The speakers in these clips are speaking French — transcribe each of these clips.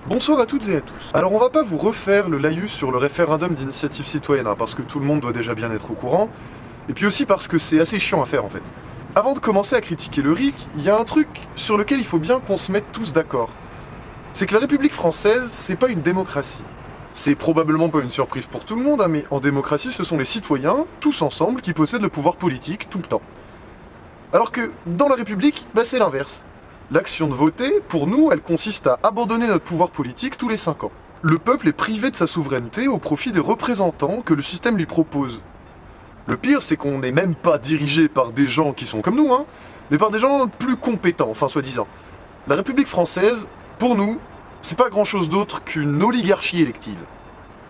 Bonsoir à toutes et à tous. Alors on va pas vous refaire le laïus sur le référendum d'initiative citoyenne, hein, parce que tout le monde doit déjà bien être au courant, et puis aussi parce que c'est assez chiant à faire en fait. Avant de commencer à critiquer le RIC, il y a un truc sur lequel il faut bien qu'on se mette tous d'accord. C'est que la République française, c'est pas une démocratie. C'est probablement pas une surprise pour tout le monde, hein, mais en démocratie, ce sont les citoyens, tous ensemble, qui possèdent le pouvoir politique tout le temps. Alors que dans la République, c'est l'inverse. L'action de voter, pour nous, elle consiste à abandonner notre pouvoir politique tous les 5 ans. Le peuple est privé de sa souveraineté au profit des représentants que le système lui propose. Le pire, c'est qu'on n'est même pas dirigé par des gens qui sont comme nous, hein, mais par des gens plus compétents, enfin soi-disant. La République française, pour nous, c'est pas grand-chose d'autre qu'une oligarchie élective.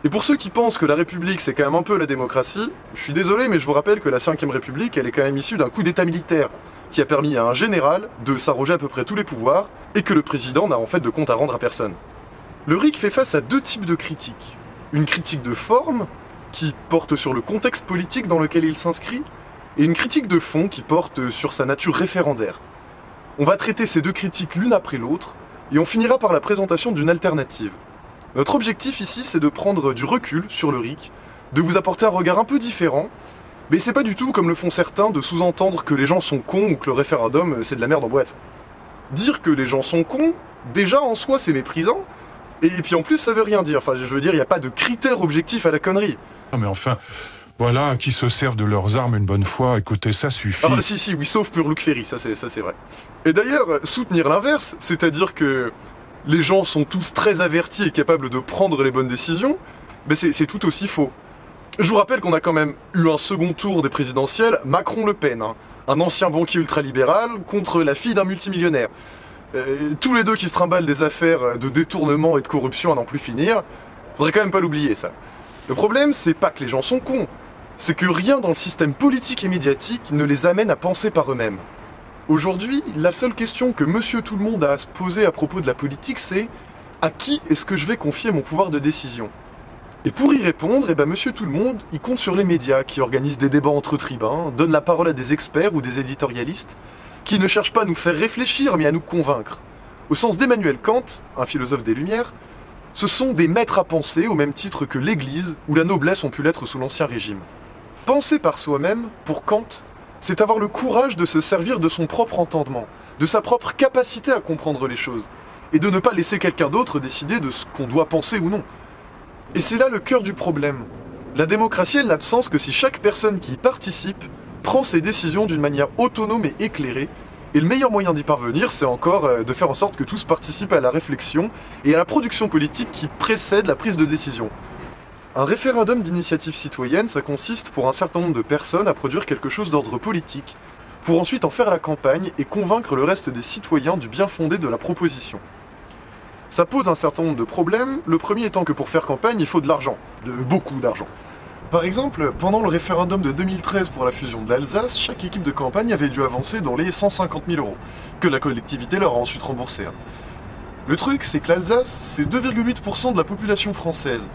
Et pour ceux qui pensent que la République c'est quand même un peu la démocratie, je suis désolé mais je vous rappelle que la 5ème République elle est quand même issue d'un coup d'état militaire qui a permis à un général de s'arroger à peu près tous les pouvoirs et que le président n'a en fait de compte à rendre à personne. Le RIC fait face à deux types de critiques. Une critique de forme qui porte sur le contexte politique dans lequel il s'inscrit et une critique de fond qui porte sur sa nature référendaire. On va traiter ces deux critiques l'une après l'autre et on finira par la présentation d'une alternative. Notre objectif ici, c'est de prendre du recul sur le RIC, de vous apporter un regard un peu différent, mais c'est pas du tout, comme le font certains, de sous-entendre que les gens sont cons ou que le référendum, c'est de la merde en boîte. Dire que les gens sont cons, déjà en soi, c'est méprisant, et puis en plus, ça veut rien dire. Enfin, je veux dire, il n'y a pas de critère objectif à la connerie. Non mais enfin, voilà, qui se servent de leurs armes une bonne fois, écoutez, ça suffit. Ah si, oui, sauf pour Luc Ferry, ça c'est vrai. Et d'ailleurs, soutenir l'inverse, c'est-à-dire que les gens sont tous très avertis et capables de prendre les bonnes décisions, c'est tout aussi faux. Je vous rappelle qu'on a quand même eu un second tour des présidentielles, Macron-Le Pen, hein, un ancien banquier ultralibéral contre la fille d'un multimillionnaire. Tous les deux qui se trimballent des affaires de détournement et de corruption à n'en plus finir, faudrait quand même pas l'oublier ça. Le problème, c'est pas que les gens sont cons, c'est que rien dans le système politique et médiatique ne les amène à penser par eux-mêmes. Aujourd'hui, la seule question que Monsieur Tout-le-Monde a à se poser à propos de la politique, c'est à qui est-ce que je vais confier mon pouvoir de décision? Et pour y répondre, Monsieur Tout-le-Monde, il compte sur les médias qui organisent des débats entre tribuns, donnent la parole à des experts ou des éditorialistes, qui ne cherchent pas à nous faire réfléchir mais à nous convaincre. Au sens d'Emmanuel Kant, un philosophe des Lumières, ce sont des maîtres à penser au même titre que l'Église ou la noblesse ont pu l'être sous l'Ancien Régime. Penser par soi-même, pour Kant, c'est avoir le courage de se servir de son propre entendement, de sa propre capacité à comprendre les choses, et de ne pas laisser quelqu'un d'autre décider de ce qu'on doit penser ou non. Et c'est là le cœur du problème. La démocratie, elle n'a de sens que si chaque personne qui y participe prend ses décisions d'une manière autonome et éclairée, et le meilleur moyen d'y parvenir, c'est encore de faire en sorte que tous participent à la réflexion et à la production politique qui précède la prise de décision. Un référendum d'initiative citoyenne, ça consiste pour un certain nombre de personnes à produire quelque chose d'ordre politique, pour ensuite en faire la campagne et convaincre le reste des citoyens du bien fondé de la proposition. Ça pose un certain nombre de problèmes, le premier étant que pour faire campagne, il faut de l'argent, beaucoup d'argent. Par exemple, pendant le référendum de 2013 pour la fusion de l'Alsace, chaque équipe de campagne avait dû avancer dans les 150 000 €, que la collectivité leur a ensuite remboursé. Le truc, c'est que l'Alsace, c'est 2,8% de la population française.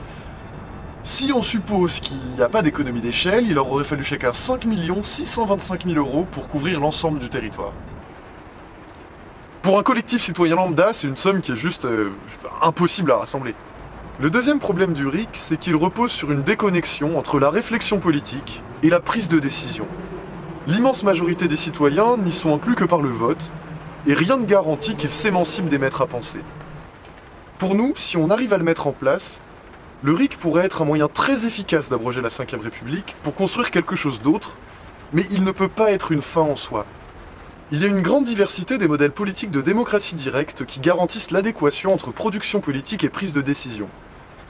Si on suppose qu'il n'y a pas d'économie d'échelle, il leur aurait fallu chacun 5 625 000 € pour couvrir l'ensemble du territoire. Pour un collectif citoyen lambda, c'est une somme qui est juste impossible à rassembler. Le deuxième problème du RIC, c'est qu'il repose sur une déconnexion entre la réflexion politique et la prise de décision. L'immense majorité des citoyens n'y sont inclus que par le vote, et rien ne garantit qu'ils s'émancipent des maîtres à penser. Pour nous, si on arrive à le mettre en place, le RIC pourrait être un moyen très efficace d'abroger la 5ème République pour construire quelque chose d'autre, mais il ne peut pas être une fin en soi. Il y a une grande diversité des modèles politiques de démocratie directe qui garantissent l'adéquation entre production politique et prise de décision.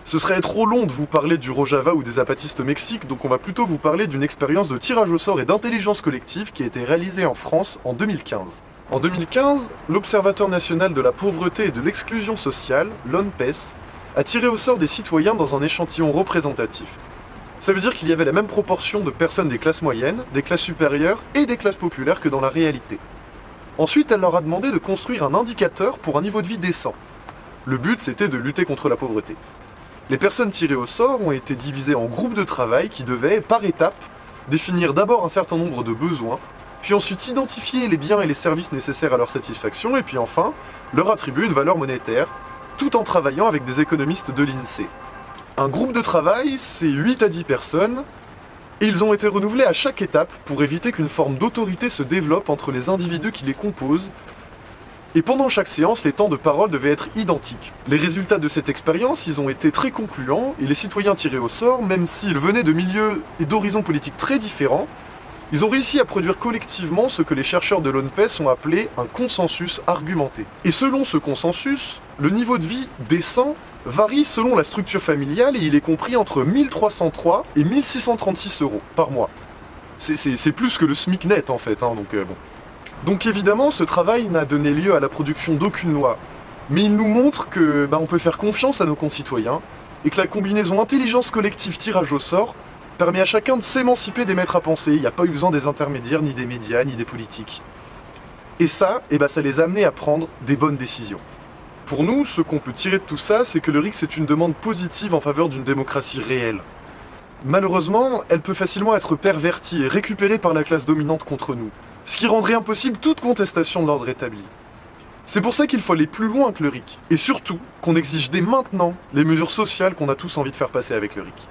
Ce serait trop long de vous parler du Rojava ou des apatistes au Mexique, donc on va plutôt vous parler d'une expérience de tirage au sort et d'intelligence collective qui a été réalisée en France en 2015. En 2015, l'Observatoire national de la pauvreté et de l'exclusion sociale, l'ONPES, a tiré au sort des citoyens dans un échantillon représentatif. Ça veut dire qu'il y avait la même proportion de personnes des classes moyennes, des classes supérieures et des classes populaires que dans la réalité. Ensuite, elle leur a demandé de construire un indicateur pour un niveau de vie décent. Le but, c'était de lutter contre la pauvreté. Les personnes tirées au sort ont été divisées en groupes de travail qui devaient, par étapes, définir d'abord un certain nombre de besoins, puis ensuite identifier les biens et les services nécessaires à leur satisfaction, et puis enfin, leur attribuer une valeur monétaire, tout en travaillant avec des économistes de l'INSEE. Un groupe de travail, c'est 8 à 10 personnes, et ils ont été renouvelés à chaque étape pour éviter qu'une forme d'autorité se développe entre les individus qui les composent. Et pendant chaque séance, les temps de parole devaient être identiques. Les résultats de cette expérience, ils ont été très concluants, et les citoyens tirés au sort, même s'ils venaient de milieux et d'horizons politiques très différents, ils ont réussi à produire collectivement ce que les chercheurs de l'ONPES ont appelé un consensus argumenté. Et selon ce consensus, le niveau de vie décent varie selon la structure familiale et il est compris entre 1303 et 1636 euros par mois. C'est plus que le SMIC net en fait, hein, donc bon. Donc évidemment, ce travail n'a donné lieu à la production d'aucune loi, mais il nous montre que on peut faire confiance à nos concitoyens et que la combinaison intelligence collective tirage au sort permet à chacun de s'émanciper des maîtres à penser. Il n'y a pas eu besoin des intermédiaires, ni des médias, ni des politiques. Et ça, ça les a amenés à prendre des bonnes décisions. Pour nous, ce qu'on peut tirer de tout ça, c'est que le RIC est une demande positive en faveur d'une démocratie réelle. Malheureusement, elle peut facilement être pervertie et récupérée par la classe dominante contre nous, ce qui rendrait impossible toute contestation de l'ordre établi. C'est pour ça qu'il faut aller plus loin que le RIC, et surtout qu'on exige dès maintenant les mesures sociales qu'on a tous envie de faire passer avec le RIC.